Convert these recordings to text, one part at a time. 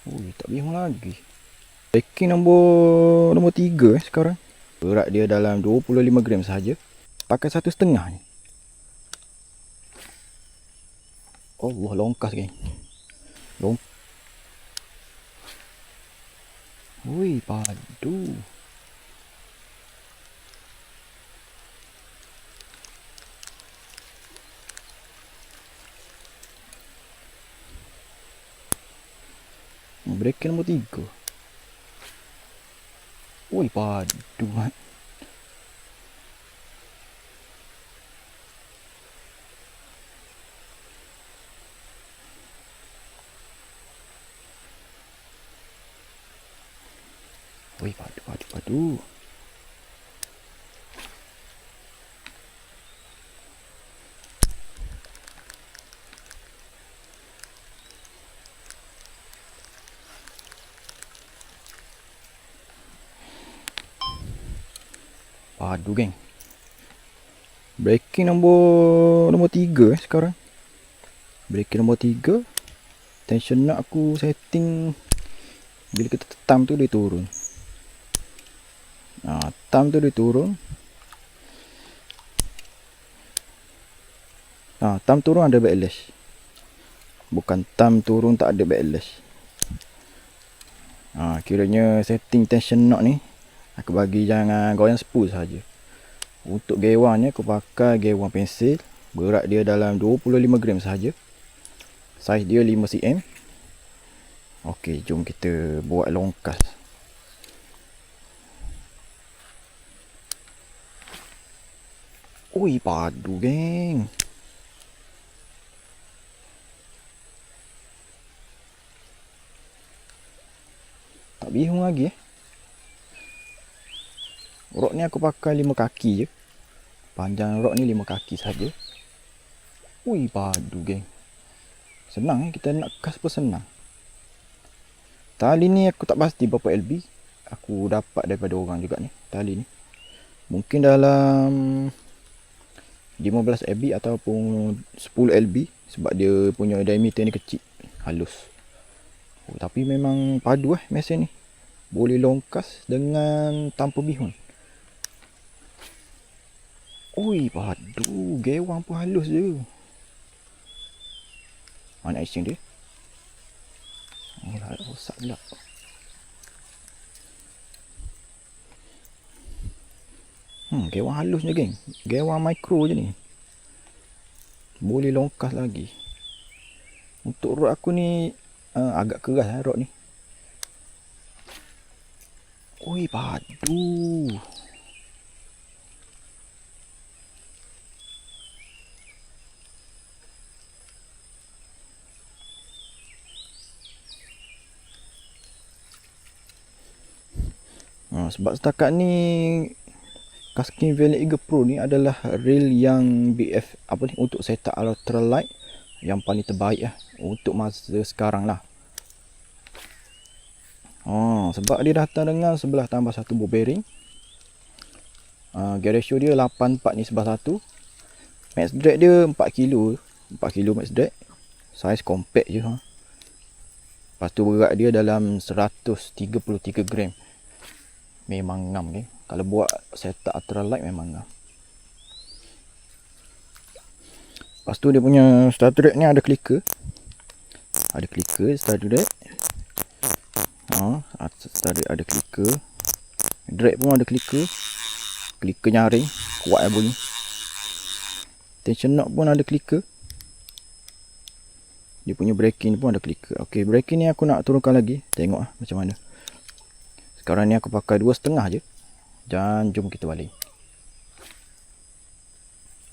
Ui, tak bingung lagi. Packing nombor 3 sekarang. Berat dia dalam 25 gram sahaja. Pakai 1,5 ni. Allah, longkas geng. Ui, padu. Breaking nombor 3. Ui, padu. Ui, padu. Padu geng. Breaking nombor 3 sekarang. Breaking nombor 3. Tension nak aku setting bila kita tetam tu dia turun. Tam tu dia turun. Tam turun ada backlash. Bukan tam turun tak ada backlash. Kiranya setting tension knock ni aku bagi jangan goyang spool saja. Untuk gewangnya aku pakai gewang pensil. Berat dia dalam 25 gram sahaja. Saiz dia 5 cm. Okey, jom kita buat longkas. Ui, padu geng. Tak bingung lagi Rod ni aku pakai 5 kaki je. Panjang rod ni 5 kaki saja. Ui, padu geng. Senang kita nak kas pun senang. Tali ni aku tak pasti berapa LB. Aku dapat daripada orang juga ni, tali ni. Mungkin dalam 15 LB ataupun 10 LB sebab dia punya diameter ni kecil, halus. Tapi memang padu mesin ni. Boleh longkas dengan tanpa bihun. Ui, padu. Gewang pun halus je. Mana icing dia? Rosak pula. Gewang halus je geng. Gewang micro je ni. Boleh longkas lagi. Untuk rod aku ni agak keras rod ni. Ui, padu. Sebab setakat ni Kaskin Valiant Eagle Pro ni adalah reel yang BF untuk setup ultralight yang paling terbaik untuk masa sekarang lah. Sebab dia datang dengan sebelah tambah satu ball bearing. Gear ratio dia 8:4 ni sebelah satu. Max drag dia 4 kilo. 4 kilo max drag. Saiz compact je. Lepas tu berat dia dalam 133 gram. Memang ngam ni. Kalau buat setup ultralight memang ngam. Lepas tu dia punya starter rack ni ada clicker. Ada clicker starter rack. Starter rack ada clicker. Drag pun ada clicker. Clicker nyaring. Kuat bunyi. Tension knock pun ada clicker. Dia punya braking pun ada clicker. Okey, braking ni aku nak turunkan lagi. Tengok macam mana. Sekarang ni aku pakai 2,5 je. Dan jom kita balik.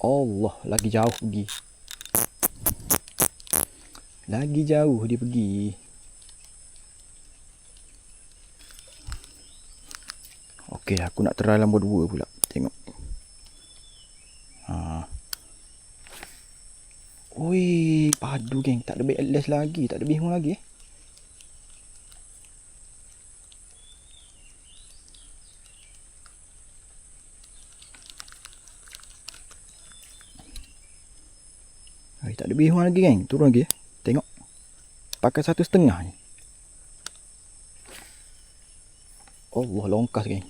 Allah, lagi jauh pergi. Lagi jauh dia pergi. Okey, aku nak try nombor 2 pula. Tengok. Ui, padu geng. Tak ada backlash lagi. Tak ada bingung lagi tak ada bingung lagi geng. Turun lagi Tengok. Pakai 1,5 ni. Allah, longkas geng.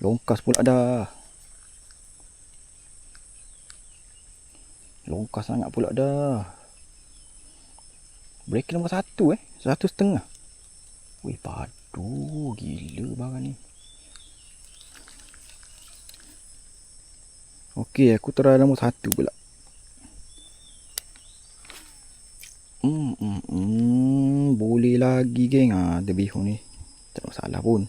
Longkas pula dah. Longkas sangat pula dah. Breaking nombor 1 1,5. Wih, padu. Gila barang ni. Okey, aku try nombor 1 pula. Boleh lagi geng. Ada bihun ni. Tak ada masalah pun.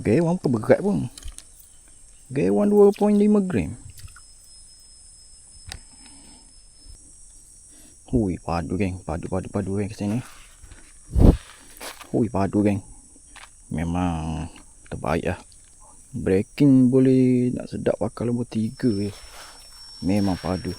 Gewan pun berat pun. Gewan 2.5 gram. Hui, padu geng. Padu geng kesini. Hui, padu geng. Memang terbaik lah. Breaking boleh nak sedap bakal nombor 3 je. Memang padu.